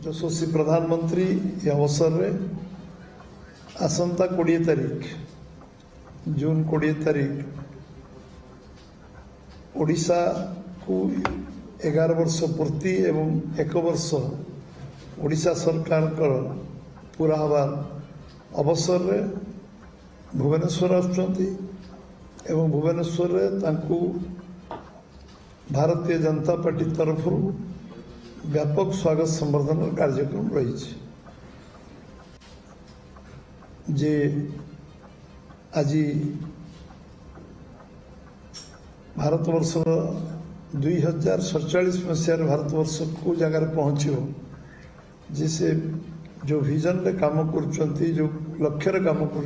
यशस्वी प्रधानमंत्री ये अवसर रे आसंता 20 तारीख जून 20 तारीख ओडिशा को 11 वर्ष पूर्ति एवं 1 वर्ष ओडिशा सरकार पूरा हबार अवसर रे भुवनेश्वर आसुचंती एवं भुवनेश्वर रे तांकू भारतीय जनता पार्टी तरफ व्यापक स्वागत संवर्धन कार्यक्रम रही जे आज भारतवर्ष 2047 मसीह भारतवर्ष को जगार पहुँचो जिसे जो विजन रे काम कर जो लक्ष्य रे काम कर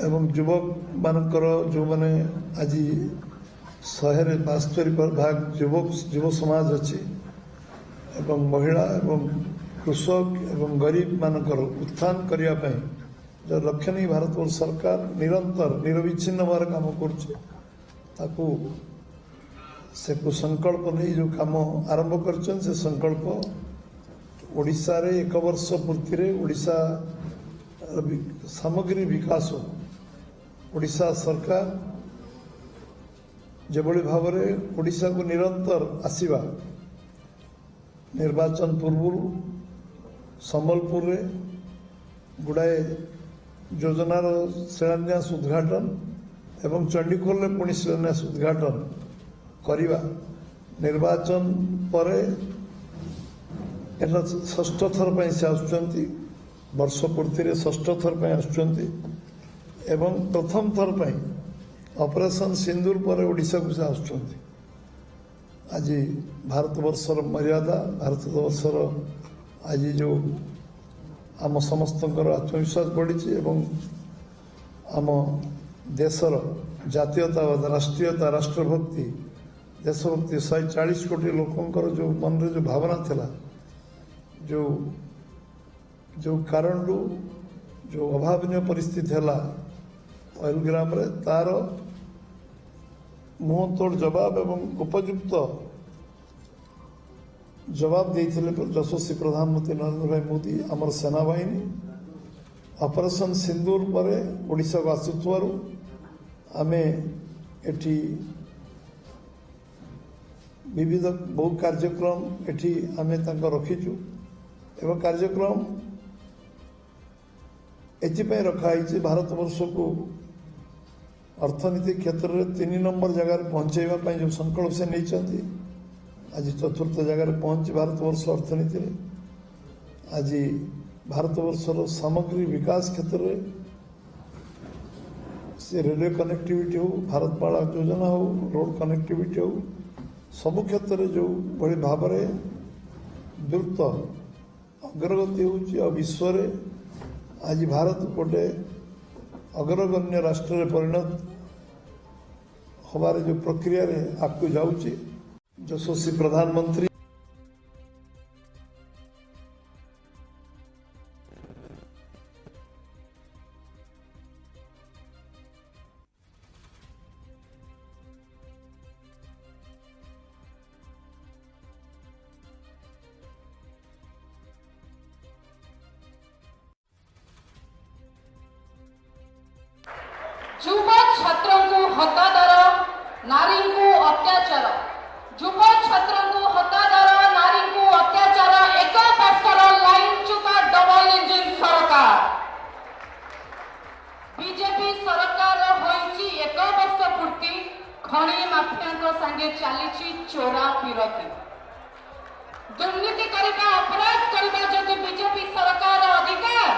एवं युवक मानकर जो माने आज 172 भाग युव समाज अच्छी एवं महिला एवं कृषक एवं गरीब मानकर उत्थान करने जो लक्ष्य नहीं भारतवर्ष सरकार निरंतर निरविच्छिन्न भाव काम कर संकल्प नहीं जो काम आरंभ कर संकल्प ओडिशा रे 1 वर्ष पूर्ति रे ओडिशा सामग्री विकास ओडिशा सरकार जो भाव में ओडिशा को निरंतर आसवा निर्वाचन पूर्व संबलपुर रे गुड़ाए योजनार शिलान्यास उद्घाटन एवं चंडीखोल में पुणी शिलान्यास उद्घाटन करवा निर्वाचन पर षष्ठ थर पर से आसुचंती वर्ष पूर्ति रे षष्ठ थर पर आसुचंती एवं प्रथम थर पर ऑपरेशन सिंदूर पर ओडिशा को से आसुचंती आज भारतवर्षर मर्यादा भारतवर्षर आज जो आम समस्त आत्मविश्वास बढ़ी एवं आम देशर जातीयतावाद राष्ट्रीयता राष्ट्रभक्ति देशभक्ति 140 कोटी लोकंकर जो मन रे जो भावना थिला जो जो कारण जो अभावनीय परिस्थिति है पहलग्राम रे तार मुंह तोड़ जवाब एवं उपयुक्त जवाब देते यशस्वी प्रधानमंत्री नरेंद्र भाई मोदी आमर सेनाबाहिनी ऑपरेशन सिंदूर पर ओडिशा को आसुथुआरु आमे एठी विविध बहु कार्यक्रम एठी आमे तांको रखीचु एवं कार्यक्रम एथिपाई रखाई भारतवर्ष को अर्थनीति क्षेत्र में 3 नंबर जगह पहुंचाइबा जो संकल्प से नहीं आज चतुर्थ जगह पहुंच भारतवर्ष अर्थनीति रे आज भारतवर्षर सामग्री विकास क्षेत्र में से रेलवे कनेक्टिविटी हो भारतमाला योजना हो रोड कनेक्टिविटी हो सबु क्षेत्र में जो बड़ी भाव में द्रुत अग्रगति हो विश्व रे आज भारत गोटे अग्रगण्य राष्ट्र रे परिणत हमारे जो प्रक्रिया रे आगू जाऊँगी यशस्वी प्रधानमंत्री युव छात्र को हतादर नारी को अत्याचार युव छात्र को हतादर नारी को अत्याचार 1 वर्षर लाइन चुका डबल इंजिन सरकार बीजेपी सरकार होइची 1 वर्ष पूर्ति खणी माफिया को संगे चली चोरा फिरती दुर्नीति करने अपराध करने जदि बीजेपी सरकार अधिकार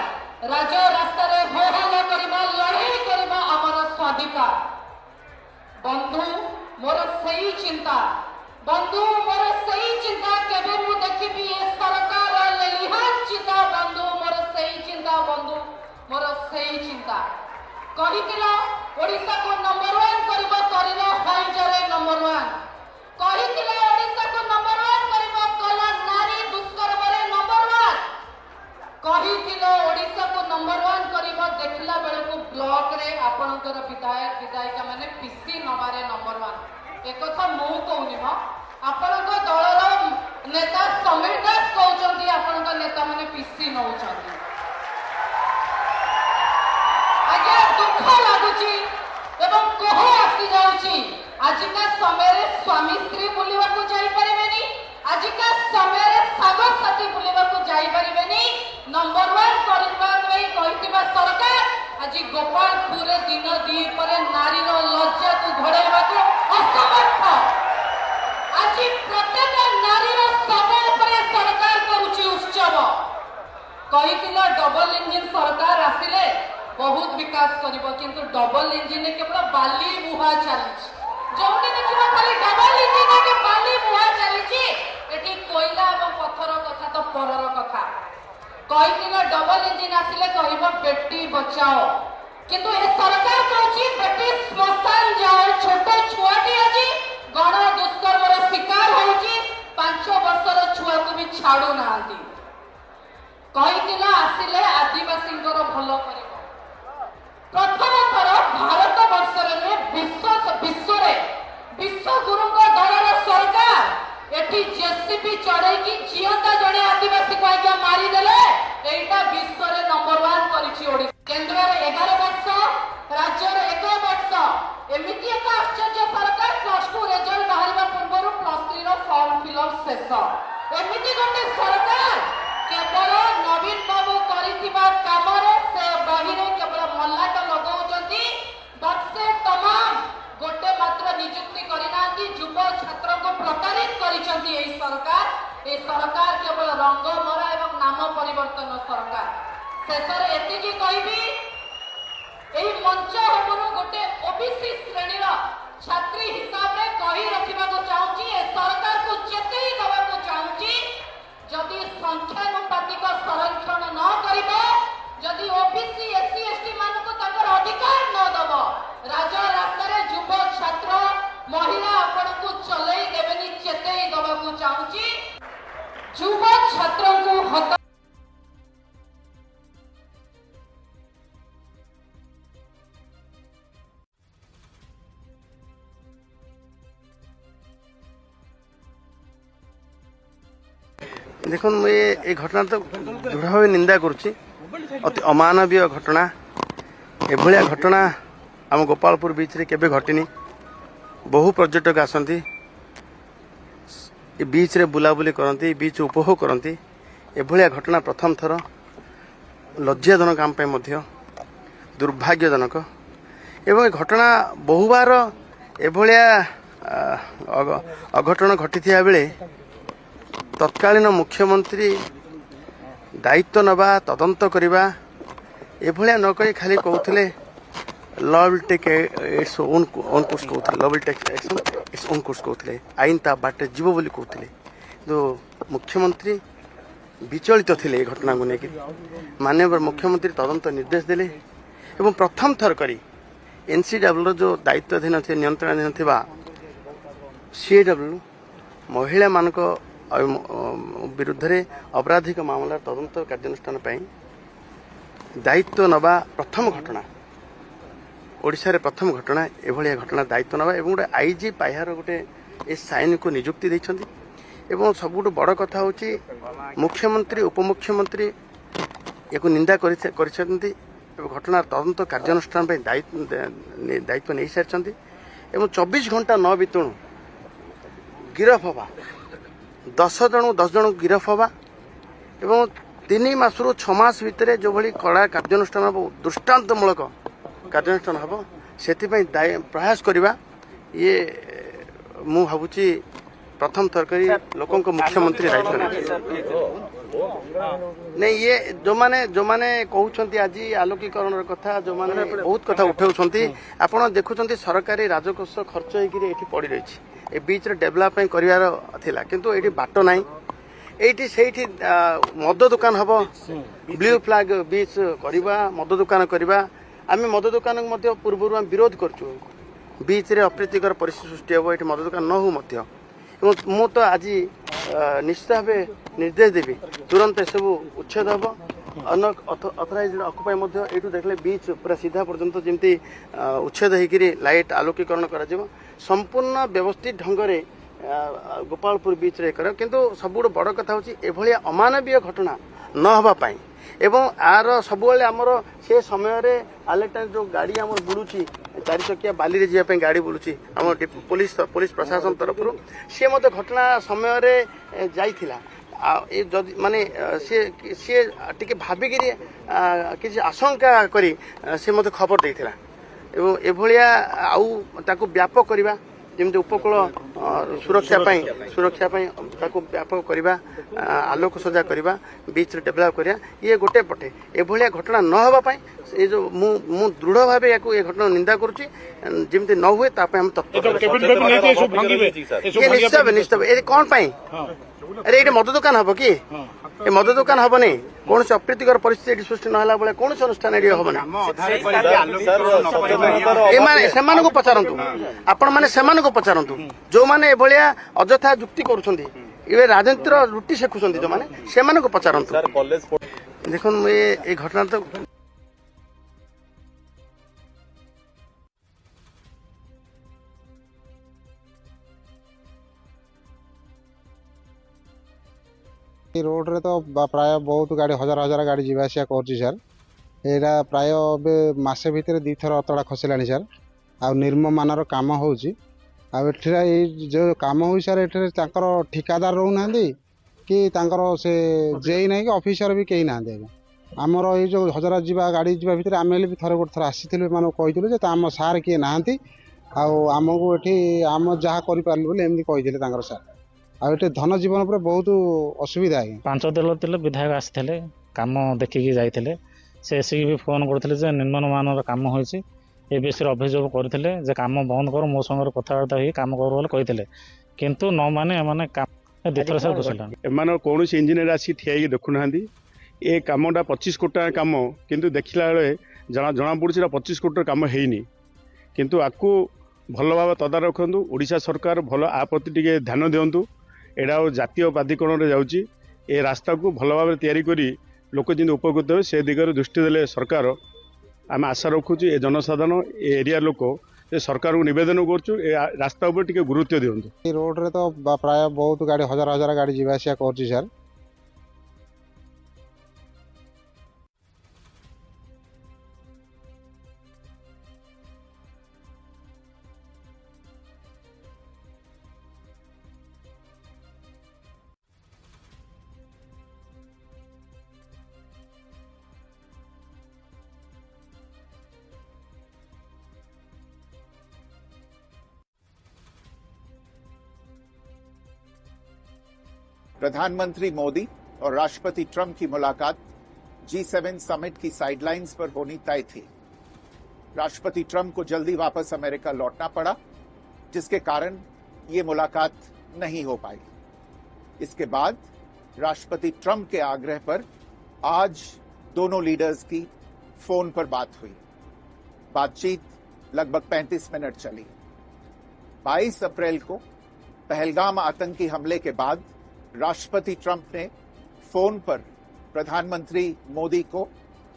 राज रास्ता रे हो हल्ला करबा लड़ाई करबा हमर स्वाधिकार बंधु मोर सही चिंता बंधु मोर सही चिंता केबे मु देखिबी ए सरकार लेलिहान चिंता बंधु मोर सही चिंता बंधु मोर सही चिंता कहितिला ओडिसा को नंबर 1 करबा करलो हाइजरे नंबर 1 कहितिला ओडिसा को नंबर 1 करबा कला नारी दुष्कर्म रे नंबर 1 कहिथिलो ओडिसा को नंबर 1 करिबा देखला बेल को ब्लॉक रे आपनकर विधायक विधायिका माने पीसी नंबर 1 एक कथा मु कहूनी म ଆପଣଙ୍କ ଦଳର ନେତା ସମୀର ଦାସ କହୁଛନ୍ତି ଆପଣଙ୍କ ନେତାମାନେ ପିସି ନଉଛନ୍ତି। ଆଜ୍ଞା ଦୁଃଖ ଲାଗୁଛି ଏବଂ କୋହ ଆସି ଯାଉଛି। ଆଜିକା ସମୟରେ ସ୍ୱାମୀ ସ୍ତ୍ରୀ ବୁଲିବାକୁ ଯାଇପାରିବେନି, ଆଜିକା ସମୟରେ ସାଙ୍ଗସାଥି ବୁଲିବାକୁ ଯାଇପାରିବେନି। ନମ୍ବର 1 କରିବା ପାଇଁ କହିଥିବା ସରକାର ଆଜି ଗୋପାଳପୁରରେ ଦିନ ଦ୍ୱିପହରେ ନାରୀର ଲଜ୍ଜାକୁ ଘୋଡ଼ାଇବାକୁ ଅସମର୍ଥ। ଆଜି ପ୍ରତ୍ୟେକ ନାରୀର ଶବ ଉପରେ ସରକାର କରୁଛି ଉତ୍ସବ। କହିଥିଲା ଡବଲ ଇଞ୍ଜିନ ସରକାର ଆସିଲେ ବହୁତ ବିକାଶ କରିବ, କିନ୍ତୁ ଡବଲ ଇଞ୍ଜିନରେ କେବଳ ବାଲି ବୁହା ଚାଲିଛି। ଯୋଉଠି ଦେଖିବ ଖାଲି ଡବଲ ଇଞ୍ଜିନରେ ବାଲି ବୁହା ଚାଲିଛି। ଏଠି କୋଇଲା ଏବଂ ପଥର କଥା ତ ପରର କଥା। କହିଥିଲା ଡବଲ ଇଞ୍ଜିନ ଆସିଲେ କହିବ ବେଟି ବଚାଓ, କିନ୍ତୁ ଏ ସରକାର କହୁଛି ବେଟି ଶ୍ମଶାନ ଯାଅ। ଛୋଟ ଛୁଆଟି ଆଜି ଗଣ ଦୁଷ୍କର୍ମର ଶିକାର ହଉଛି, 5 ବର୍ଷର ଛୁଆକୁ ବି ଛାଡୁ ନାହାନ୍ତି। କହିଥିଲା ଆସିଲେ ଆଦିବାସୀଙ୍କର ଭଲ କରିବ। ପ୍ରଥମ ଥର ଭାରତ ବର୍ଷରେ ନୁହେଁ ବିଶ୍ୱରେ ବିଶ୍ୱଗୁରୁଙ୍କ ଦଳର ସରକାର ଏଠି ଜେସିପି ଚଢେଇକି ଜିଅନ୍ତା ଜଣେ ଆଦିବାସୀକୁ ଆଜ୍ଞା ମାରିଦେଲେ। ଏଇଟା ବିଶ୍ୱରେ ନମ୍ବର 1 କରିଛି ଓଡ଼ିଶା। କେନ୍ଦ୍ରରେ 11 ବର୍ଷ, ରାଜ୍ୟରେ 1 ବର୍ଷ। ଏମିତି ଏକ ଆଶ୍ଚର୍ଯ୍ୟ ସରକାର +2 ରେଜଲ୍ଟ ବାହାରିବା ପୂର୍ବରୁ +3 ର ଫର୍ମ ଫିଲଅପ ଶେଷ। ଏମିତି ଗୋଟେ ସରକାର କେବଳ ନବୀନ ବାବୁ କରିଥିବା କାମରେ ସେ ବହିରେ କେବଳ ମଲ୍ଲାଟ ଲଗାଉଛନ୍ତି। ବର୍ଷେ ତମାମ ଗୋଟେ ମାତ୍ର ନିଯୁକ୍ତି କରିନାହାନ୍ତି। ଯୁବ ଛାତ୍ରଙ୍କୁ ପ୍ରତାରିତ କରିଛନ୍ତି ଏହି ସରକାର। ଏହି ସରକାର କେବଳ ରଙ୍ଗ ମରା ଏବଂ ନାମ ପରିବର୍ତ୍ତନ ସରକାର। ଶେଷରେ ଏତିକି କହିବି, ଏହି ମଞ୍ଚ ଉପରୁ ଗୋଟେ ଓବିସି ଶ୍ରେଣୀର ଛାତ୍ରୀ ହିସାବରେ କହି ରଖିବାକୁ ଚାହୁଁଛି, ଏ ସରକାରକୁ ଚେତେଇ ଦେବାକୁ ଚାହୁଁଛି, ଯଦି ସଂଖ୍ୟାନୁପାତିକ ସଂରକ୍ଷଣ ନ କରିବ, ଯଦି ଓବିସି ଏସସି ଏସଟି ମାନଙ୍କୁ ତାଙ୍କର ଅଧିକାର ନ ଦେବ, ରାଜରାସ୍ତାରେ ଯୁବ ଛାତ୍ର ମହିଳା ଆପଣଙ୍କୁ ଚଲେଇ ଦେବେନି। ଚେତେଇ ଦେବାକୁ ଚାହୁଁଛି ଯୁବ ଛାତ୍ରଙ୍କୁ ହତା देखो ये घटना तो दृढ़ भाव निंदा करुच्ची। अति अमानवीय घटना। एभलिया घटना आम गोपालपुर बीच रे केबे घटिनी। बहु पर्यटक आसती बीच रे बुलाबुली करती, बीच उपभोग करती। एभलिया घटना प्रथम थर लज्जाजनक आम पे मध्य दुर्भाग्यजनक। एवं घटना बहुबार एभलिया अघटन घटी बेले तत्कालीन मुख्यमंत्री दायित्व नवा तदंत करवा एभलिया न कही खाली कहते law will take its own course कहते law will take its own course कहते आईन ता बाटे जीव बोली कहते। जो मुख्यमंत्री विचलित थे घटना को लेकिन माननीय मुख्यमंत्री तदंत निर्देश देले एवं प्रथम थर करी एनसीडब्ल्यू जो दायित्वाधीन थे नियंत्रणाधीन थिबा सीएडब्ल्यू महिला मानक विरुद्ध अपराधिक मामला तदंत कार्यानुष्ठान दायित्व नवा प्रथम घटना ओडिशा रे प्रथम घटना एभलिया घटना दायित्व नवा एवं गोटे आईजी पाह्यार गोटे ए साइन को नियुक्ति देइछन्ती। एवं सबुठ बड़ कथा होची मुख्यमंत्री उपमुख्यमंत्री याको निंदा करिसेंती एवं घटना तदंत कार्यानुष्ठान दायित्व नहीं सारी एवं 24 घंटा न बीतणु गिरफ हवा 10 जन गिरफ हवा एवं 3 मासरू 6 मास भितर जो भली कड़ा कार्यानुष्ठान हम दृष्टान्तमूलक कार्यानुष्ठान हम से प्रयास करवा ये मु भावुची प्रथम थरकरी लोकों को मुख्यमंत्री दायित्व नहीं ये जो माने कहउछंती आज आलोकीकरण कथा जो माने बहुत कथा उठाउछंती आपण देखुछंती सरकारी राजकोष खर्च होइकरी एठी पड़ी रहिछि ए बीच रे डेवलपमेंट करिवार थिला किंतु एठी बाटो नाही एठी सेठी मद दुकान हबो ब्लू फ्लैग बीच करवा मद दुकान करवा आमे मद दुकान मध्ये पूर्वरु हम विरोध करछु बीच रे अप्रीतिकर परिस्थिति सृष्टि हबो एठी मद दुकान न हो मध्ये मु तो आज निश्चित भाव निर्देश देवी तुरंत सब उच्छेद हम अथराइज अकुपाई यू देखले बीच पूरा सीधा पर्यंत जमी उच्छेद होकर लाइट आलोकीकरण कर संपूर्ण व्यवस्थित ढंग से गोपालपुर बीच रे कर किंतु सबुठ बड़ कथा हूँ एभली अमानवीय घटना न हवा पाई एवं आर सबुले आमर से समय रे आलेटा जो गाड़ी आम बुलूची 4 चकिया बाली रे जीवाई गाड़ी बुलूची आम पुलिस प्रशासन तरफ सी मत घटना समय रे जाइथिला माने सी टिके भाविकी किसी आशंका करी से मत खबर देइथिला एवं एभलिया आउ ताकू व्यापक करबा जमी उपकूल सुरक्षा व्यापक करवा आलोक सजा करवा बीच डेभलप करा ये गोटे पटे एभलिया घटना न होगापाई ये जो मु दृढ़ भाव ये घटना निंदा करुच्ची जमी न हुए हम निश्चय निश्चय ये कौन पाई अरे ये मद दुकान हम कि ए मद दुकान हम नहीं कौन से अप्रीतिकर परिस्थिति सृष्टि ना बेले कौन से अनुष्ठान ये हम नहीं पचारतु आपण मैंने से पचारतु जो मैंने एभलिया अଯଥା जुक्ति कर राजनीतिर रुटी शेखुंट जो मैंने से पचारतु देखो ये घटना तो रोड रे तो प्राय बहुत गाड़ी हजार हजार गाड़ी जीवासिया कर सर एटा प्राय मसे भितर 2 थर अतड़ा खसला सर आ निर्म मानर कम हो जो कम हो सर ये ठिकादार रोना कि से जेई ना कि ऑफिसर भी कहीं ना आमर ये जो हजार जीवा गाड़ी जीवा भितर आम भी थर गोटे थर आसी मान कही आम सार किए ना आमको ये आम जहाँ करें सार आटे धन जीवन पर बहुत असुविधा है 5 दिल विधायक आसते कम देखिकी जाते से भी फोन करते निम्नमान कम होती ए विषय अभियोग करते कम बंद कर मो संगे कथबार्ता हो कम कर बोले कहते किंतु न माने माने दिथर सार घुसला एम कौन इंजीनियर आसी ठिया देखुना ये कमटा 25 कोटी टाका कम किंतु देखला जना पड़ा 25 कोटी कम है किंतु आपको भल भाव तदारख रखु ओडिशा सरकार भल आ प्रति टिके ध्यान दिंतु एटा जातीय प्राधिकरण रे जाउची ए रास्ता को भल भाव तैयारी करी लोक जिन उपकृत हे से दिगरे दृष्टि देले सरकार आम आशा रखुची ए जनसाधारण ए एरिया लोक सरकार को निवेदन करछु ए रास्ता ऊपर टिके गुरुत्व दियंतु रोड रे तो प्राय बहुत गाड़ी हजार हजार गाड़ी जीवासिया कर सर प्रधानमंत्री मोदी और राष्ट्रपति ट्रंप की मुलाकात G7 समिट की साइडलाइंस पर होनी तय थी। राष्ट्रपति ट्रंप को जल्दी वापस अमेरिका लौटना पड़ा, जिसके कारण ये मुलाकात नहीं हो पाई। इसके बाद राष्ट्रपति ट्रंप के आग्रह पर आज दोनों लीडर्स की फोन पर बात हुई। बातचीत लगभग 35 मिनट चली। 22 अप्रैल को पहलगाम आतंकी हमले के बाद राष्ट्रपति ट्रंप ने फोन पर प्रधानमंत्री मोदी को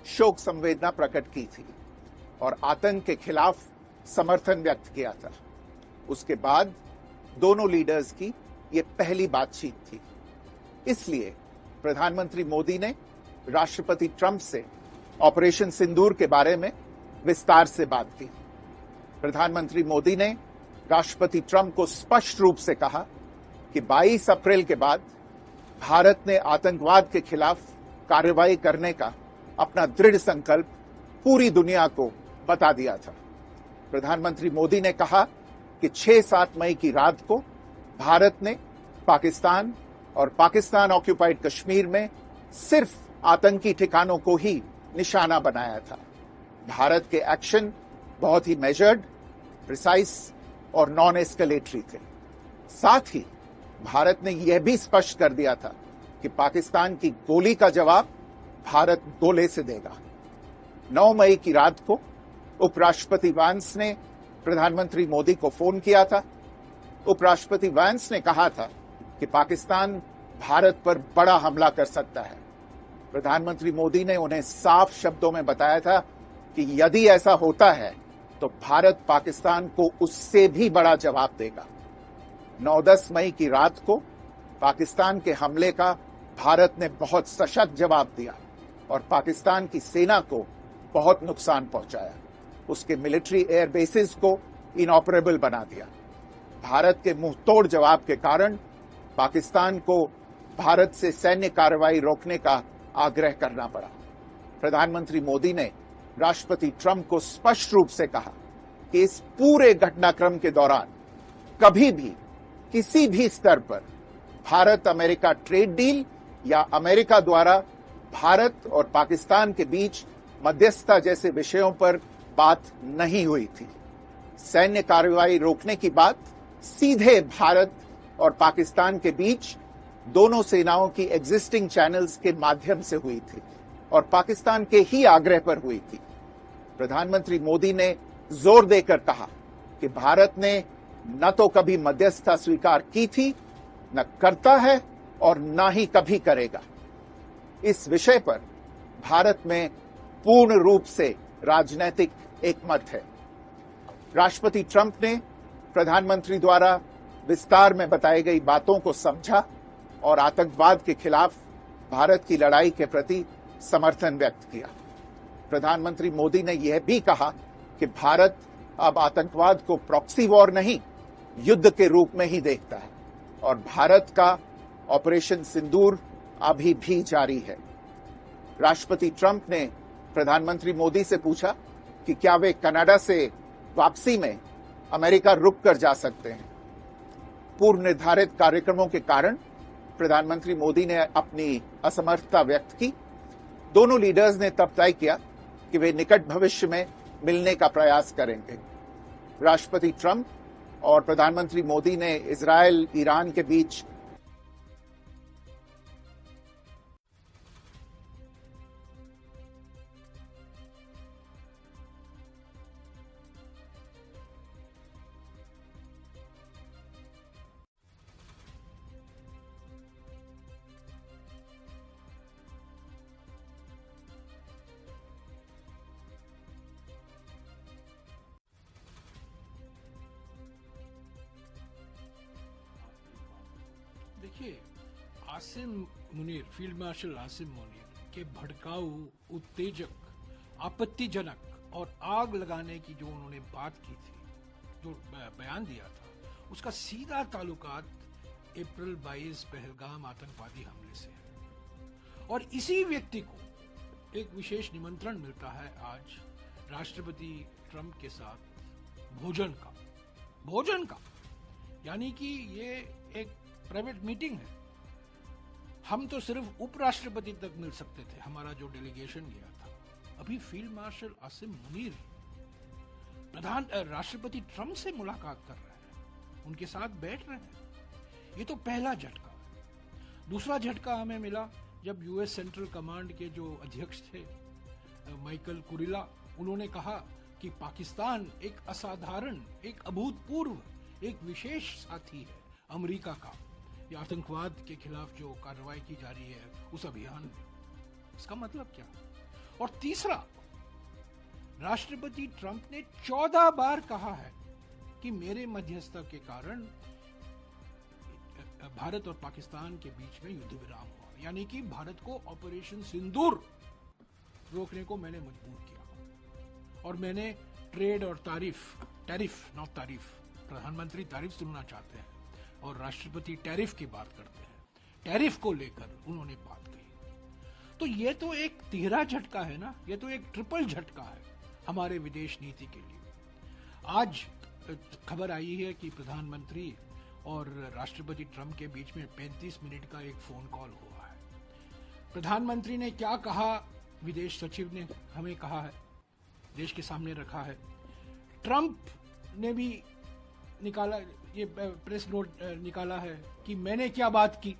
शोक संवेदना प्रकट की थी और आतंक के खिलाफ समर्थन व्यक्त किया था। उसके बाद दोनों लीडर्स की ये पहली बातचीत थी। इसलिए प्रधानमंत्री मोदी ने राष्ट्रपति ट्रंप से ऑपरेशन सिंदूर के बारे में विस्तार से बात की। प्रधानमंत्री मोदी ने राष्ट्रपति ट्रंप को स्पष्ट रूप से कहा कि 22 अप्रैल के बाद भारत ने आतंकवाद के खिलाफ कार्रवाई करने का अपना दृढ़ संकल्प पूरी दुनिया को बता दिया था। प्रधानमंत्री मोदी ने कहा कि 6-7 मई की रात को भारत ने पाकिस्तान और पाकिस्तान ऑक्यूपाइड कश्मीर में सिर्फ आतंकी ठिकानों को ही निशाना बनाया था। भारत के एक्शन बहुत ही मेजर्ड, प्रिसाइज और नॉन एस्केलेटरी थे। साथ ही भारत ने यह भी स्पष्ट कर दिया था कि पाकिस्तान की गोली का जवाब भारत गोले से देगा। 9 मई की रात को उपराष्ट्रपति वैंस ने प्रधानमंत्री मोदी को फोन किया था। उपराष्ट्रपति वैंस ने कहा था कि पाकिस्तान भारत पर बड़ा हमला कर सकता है। प्रधानमंत्री मोदी ने उन्हें साफ शब्दों में बताया था कि यदि ऐसा होता है तो भारत पाकिस्तान को उससे भी बड़ा जवाब देगा। 9-10 मई की रात को पाकिस्तान के हमले का भारत ने बहुत सशक्त जवाब दिया और पाकिस्तान की सेना को बहुत नुकसान पहुंचाया। उसके मिलिट्री एयर बेसिस को इनऑपरेबल बना दिया। भारत के मुंहतोड़ जवाब के कारण पाकिस्तान को भारत से सैन्य कार्रवाई रोकने का आग्रह करना पड़ा। प्रधानमंत्री मोदी ने राष्ट्रपति ट्रंप को स्पष्ट रूप से कहा कि इस पूरे घटनाक्रम के दौरान कभी भी किसी भी स्तर पर भारत अमेरिका ट्रेड डील या अमेरिका द्वारा भारत और पाकिस्तान के बीच मध्यस्थता जैसे विषयों पर बात नहीं हुई थी। सैन्य कार्रवाई रोकने की बात सीधे भारत और पाकिस्तान के बीच दोनों सेनाओं की एग्जिस्टिंग चैनल्स के माध्यम से हुई थी और पाकिस्तान के ही आग्रह पर हुई थी। प्रधानमंत्री मोदी ने जोर देकर कहा कि भारत ने न तो कभी मध्यस्थता स्वीकार की थी, न करता है और न ही कभी करेगा। इस विषय पर भारत में पूर्ण रूप से राजनीतिक एकमत है। राष्ट्रपति ट्रंप ने प्रधानमंत्री द्वारा विस्तार में बताई गई बातों को समझा और आतंकवाद के खिलाफ भारत की लड़ाई के प्रति समर्थन व्यक्त किया। प्रधानमंत्री मोदी ने यह भी कहा कि भारत अब आतंकवाद को प्रॉक्सी वॉर नहीं, युद्ध के रूप में ही देखता है और भारत का ऑपरेशन सिंदूर अभी भी जारी है। राष्ट्रपति ट्रंप ने प्रधानमंत्री मोदी से पूछा कि क्या वे कनाडा से वापसी में अमेरिका रुक कर जा सकते हैं। पूर्व निर्धारित कार्यक्रमों के कारण प्रधानमंत्री मोदी ने अपनी असमर्थता व्यक्त की। दोनों लीडर्स ने तब तय किया कि वे निकट भविष्य में मिलने का प्रयास करेंगे। राष्ट्रपति ट्रंप और प्रधानमंत्री मोदी ने इजरायल ईरान के बीच देखिए, आसिम मुनीर, फील्ड मार्शल आसिम मुनीर के भड़काऊ, उत्तेजक, आपत्तिजनक और आग लगाने की जो उन्होंने बात की थी, जो बयान दिया था, उसका सीधा ताल्लुकात अप्रैल 22 पहलगाम आतंकवादी हमले से है। और इसी व्यक्ति को एक विशेष निमंत्रण मिलता है आज राष्ट्रपति ट्रंप के साथ भोजन का, यानी कि ये एक प्राइवेट मीटिंग है। हम तो सिर्फ उपराष्ट्रपति तक मिल सकते थे, हमारा जो डेलीगेशन गया था। अभी फील्ड मार्शल आसिम मुनीर राष्ट्रपति ट्रंप से मुलाकात कर रहे हैं, उनके साथ बैठ रहे हैं। ये तो पहला झटका है। दूसरा झटका हमें मिला जब यूएस सेंट्रल कमांड के जो अध्यक्ष थे माइकल कुरिला, उन्होंने कहा कि पाकिस्तान एक असाधारण, एक अभूतपूर्व, एक विशेष साथी है अमेरिका का, ये आतंकवाद के खिलाफ जो कार्रवाई की जा रही है उस अभियान में। इसका मतलब क्या? और तीसरा, राष्ट्रपति ट्रंप ने 14 बार कहा है कि मेरे मध्यस्थता के कारण भारत और पाकिस्तान के बीच में युद्ध विराम हुआ, यानी कि भारत को ऑपरेशन सिंदूर रोकने को मैंने मजबूर किया। और मैंने ट्रेड और टैरिफ नॉट तारीफ, प्रधानमंत्री तारीफ सुनना चाहते हैं और राष्ट्रपति टैरिफ की बात करते हैं, टैरिफ को लेकर उन्होंने बात कही। तो ये तो एक तिहरा झटका है ना, ये तो एक ट्रिपल झटका है हमारे विदेश नीति के लिए। आज खबर आई है कि प्रधानमंत्री और राष्ट्रपति ट्रंप के बीच में 35 मिनट का एक फोन कॉल हुआ है। प्रधानमंत्री ने क्या कहा, विदेश सचिव ने हमें कहा है, देश के सामने रखा है। ट्रंप ने भी निकाला, ये प्रेस नोट निकाला है कि मैंने क्या बात की।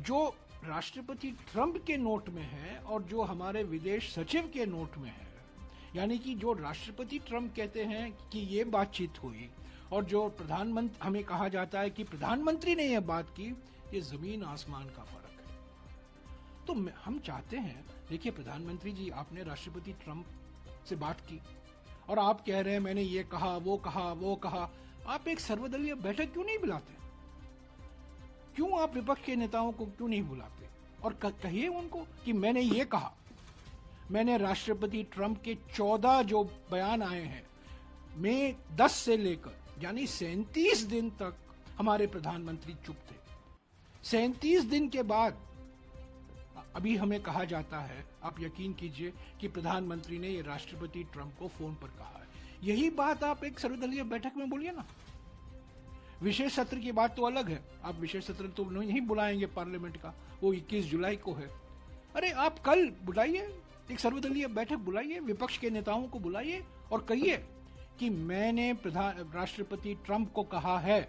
जो राष्ट्रपति ट्रंप के नोट में है और जो हमारे विदेश सचिव के नोट में है, यानी कि जो राष्ट्रपति ट्रंप कहते हैं कि ये बातचीत हुई और जो प्रधानमंत्री, हमें कहा जाता है कि प्रधानमंत्री ने यह बात की, ये जमीन आसमान का फर्क है। तो हम चाहते हैं, देखिए प्रधानमंत्री जी, आपने राष्ट्रपति ट्रंप से बात की और आप कह रहे हैं मैंने ये कहा, वो कहा। आप एक सर्वदलीय बैठक क्यों नहीं बुलाते? क्यों आप विपक्ष के नेताओं को क्यों नहीं बुलाते? और कहिए उनको कि मैंने ये कहा, मैंने राष्ट्रपति ट्रंप के 14 जो बयान आए हैं, मई 10 से लेकर यानी 37 दिन तक हमारे प्रधानमंत्री चुप थे। 37 दिन के बाद अभी हमें कहा जाता है, आप यकीन कीजिए कि प्रधानमंत्री ने ये राष्ट्रपति ट्रंप को फोन पर कहा है। यही बात आप एक सर्वदलीय बैठक में बोलिए ना। विशेष सत्र की बात तो अलग है, आप विशेष सत्र तो नहीं बुलाएंगे पार्लियामेंट का, वो 21 जुलाई को है। अरे आप कल बुलाइए, एक सर्वदलीय बैठक बुलाइए, विपक्ष के नेताओं को बुलाइए और कहिए कि मैंने राष्ट्रपति ट्रंप को कहा है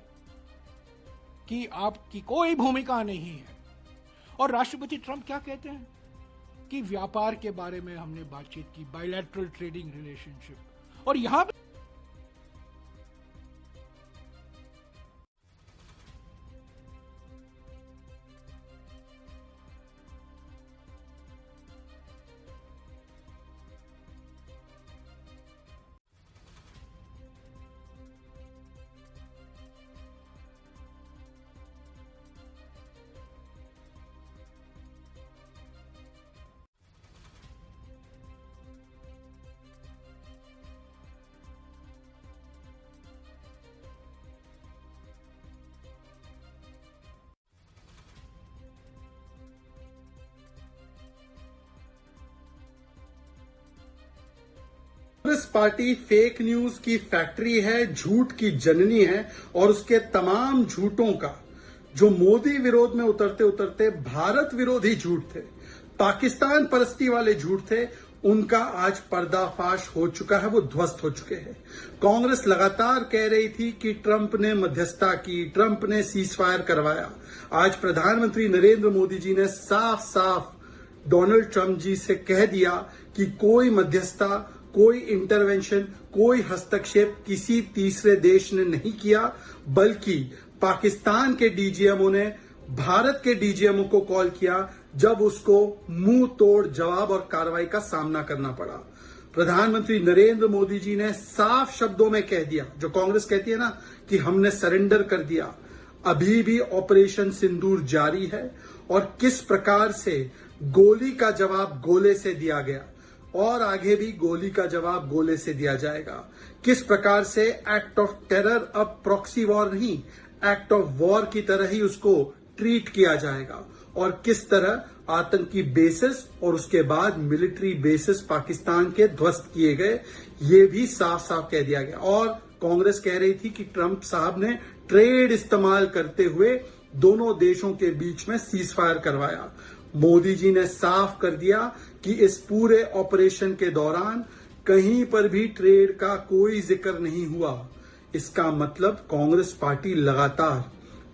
कि आपकी कोई भूमिका नहीं है। और राष्ट्रपति ट्रंप क्या कहते हैं कि व्यापार के बारे में हमने बातचीत की, बायलैटरल ट्रेडिंग रिलेशनशिप। और यहां कांग्रेस पार्टी फेक न्यूज की फैक्ट्री है, झूठ की जननी है और उसके तमाम झूठों का जो मोदी विरोध में उतरते उतरते भारत विरोधी झूठ थे, पाकिस्तान परस्ती वाले झूठ थे, उनका आज पर्दाफाश हो चुका है, वो ध्वस्त हो चुके हैं। कांग्रेस लगातार कह रही थी कि ट्रंप ने मध्यस्थता की, ट्रंप ने सीज फायर करवाया। आज प्रधानमंत्री नरेंद्र मोदी जी ने साफ साफ डोनाल्ड ट्रंप जी से कह दिया कि कोई मध्यस्थता, कोई इंटरवेंशन, कोई हस्तक्षेप किसी तीसरे देश ने नहीं किया, बल्कि पाकिस्तान के डीजीएमओ ने भारत के डीजीएमओ को कॉल किया जब उसको मुंह तोड़ जवाब और कार्रवाई का सामना करना पड़ा। प्रधानमंत्री नरेंद्र मोदी जी ने साफ शब्दों में कह दिया, जो कांग्रेस कहती है ना कि हमने सरेंडर कर दिया, अभी भी ऑपरेशन सिंदूर जारी है और किस प्रकार से गोली का जवाब गोले से दिया गया और आगे भी गोली का जवाब गोले से दिया जाएगा। किस प्रकार से एक्ट ऑफ टेरर अब प्रॉक्सी वॉर नहीं, एक्ट ऑफ वॉर की तरह ही उसको ट्रीट किया जाएगा और किस तरह आतंकी बेसिस और उसके बाद मिलिट्री बेसिस पाकिस्तान के ध्वस्त किए गए, ये भी साफ साफ कह दिया गया। और कांग्रेस कह रही थी कि ट्रंप साहब ने ट्रेड इस्तेमाल करते हुए दोनों देशों के बीच में सीज फायर करवाया। मोदी जी ने साफ कर दिया कि इस पूरे ऑपरेशन के दौरान कहीं पर भी ट्रेड का कोई जिक्र नहीं हुआ। इसका मतलब कांग्रेस पार्टी लगातार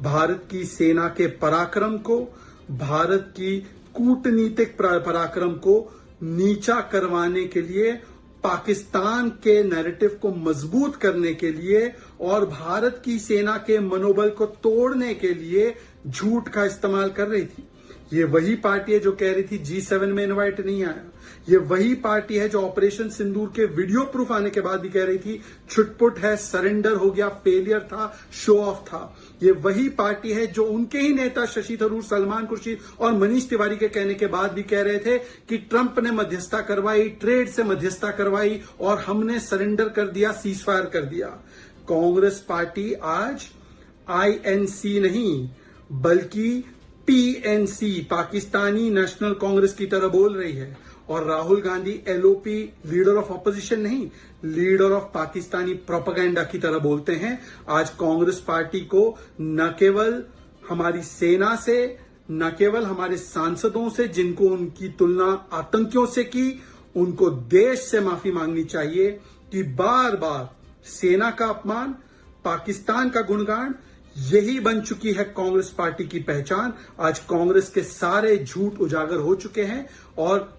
भारत की सेना के पराक्रम को, भारत की कूटनीतिक पराक्रम को नीचा करवाने के लिए, पाकिस्तान के नैरेटिव को मजबूत करने के लिए और भारत की सेना के मनोबल को तोड़ने के लिए झूठ का इस्तेमाल कर रही थी। ये वही पार्टी है जो कह रही थी G7 में इनवाइट नहीं आया। ये वही पार्टी है जो ऑपरेशन सिंदूर के वीडियो प्रूफ आने के बाद भी कह रही थी छुटपुट है, सरेंडर हो गया, फेलियर था, शो ऑफ था। ये वही पार्टी है जो उनके ही नेता शशि थरूर, सलमान खुर्शीद और मनीष तिवारी के कहने के बाद भी कह रहे थे कि ट्रंप ने मध्यस्थता करवाई, ट्रेड से मध्यस्थता करवाई और हमने सरेंडर कर दिया, सीज फायर कर दिया। कांग्रेस पार्टी आज INC नहीं बल्कि PNC, पाकिस्तानी नेशनल कांग्रेस की तरह बोल रही है और Rahul Gandhi LOP, leader of opposition नहीं, लीडर ऑफ पाकिस्तानी प्रोपेगेंडा की तरह बोलते हैं। आज कांग्रेस पार्टी को न केवल हमारी सेना से, न केवल हमारे सांसदों से जिनको उनकी तुलना आतंकियों से की, उनको देश से माफी मांगनी चाहिए कि बार बार सेना का अपमान, पाकिस्तान का गुणगान, यही बन चुकी है कांग्रेस पार्टी की पहचान। आज कांग्रेस के सारे झूठ उजागर हो चुके हैं और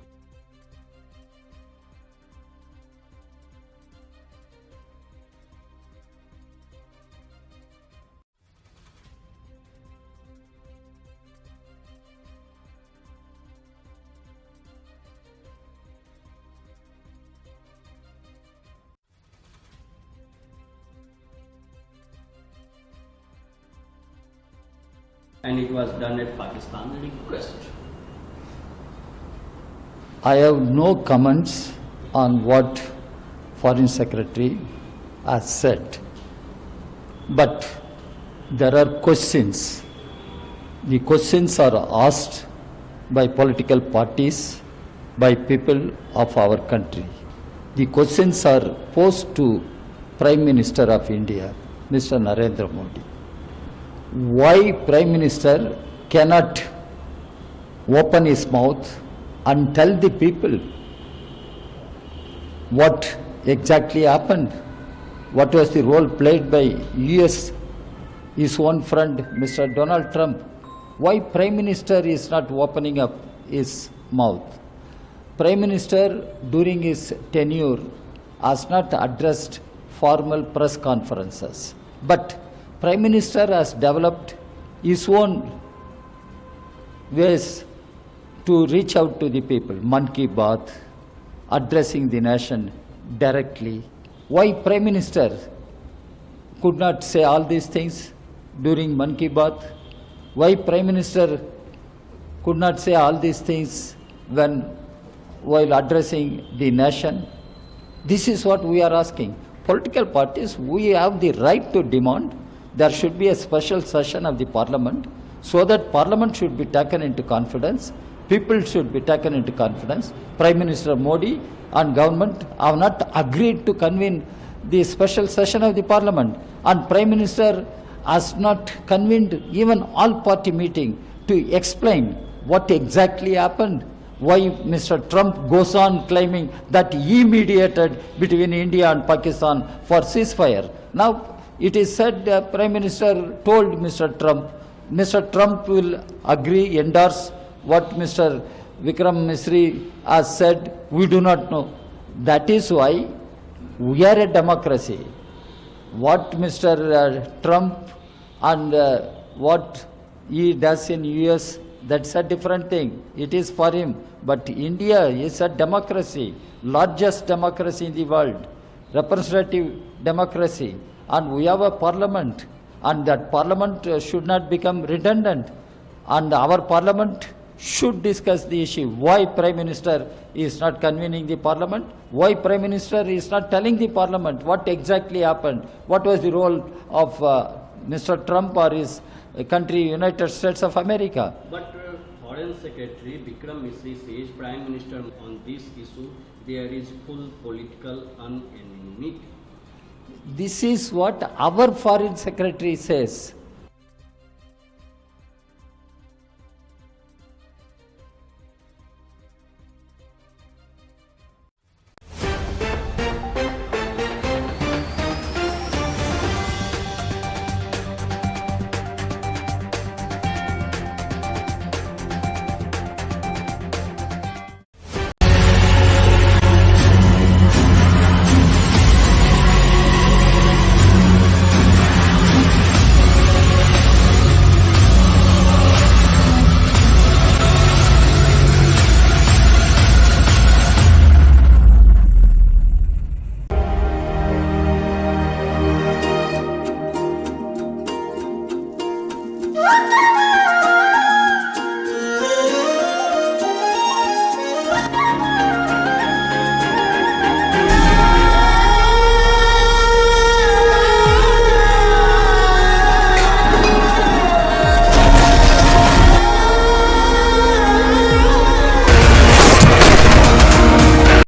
and it was done at Pakistan request. I have no comments on what Foreign Secretary has said. But there are questions. The questions are asked by political parties, by people of our country. The questions are posed to Prime Minister of India, Mr. Narendra Modi. Why Prime Minister cannot open his mouth and tell the people what exactly happened? What was the role played by US, his own friend, Mr. Donald Trump? Why Prime Minister is not opening up his mouth? Prime Minister during his tenure has not addressed formal press conferences. But Prime Minister has developed his own ways to reach out to the people. Man Ki Baat, addressing the nation directly. Why Prime Minister could not say all these things during Man Ki Baat? Why Prime Minister could not say all these things while addressing the nation? This is what we are asking. Political parties, we have the right to demand there should be a special session of the Parliament so that Parliament should be taken into confidence, people should be taken into confidence. Prime Minister Modi and government have not agreed to convene the special session of the Parliament, and Prime Minister has not convened even all-party meeting to explain what exactly happened. Why Mr. Trump goes on claiming that he mediated between India and Pakistan for ceasefire. Now, it is said Prime Minister told Mr. Trump will agree, endorse what Mr. Vikram Misri has said. We do not know. That is why we are a democracy. What Mr. Trump and what he does in US, that's a different thing. It is for him. But India is a democracy, largest democracy in the world, representative democracy. And we have a parliament, and that parliament should not become redundant. And our parliament should discuss the issue. Why Prime Minister is not convening the Parliament? Why Prime Minister is not telling the Parliament what exactly happened? What was the role of Mr. Trump or his country, United States of America? But Foreign Secretary Vikram Misri says Prime Minister on this issue there is full political unanimity. This is what our Foreign Secretary says.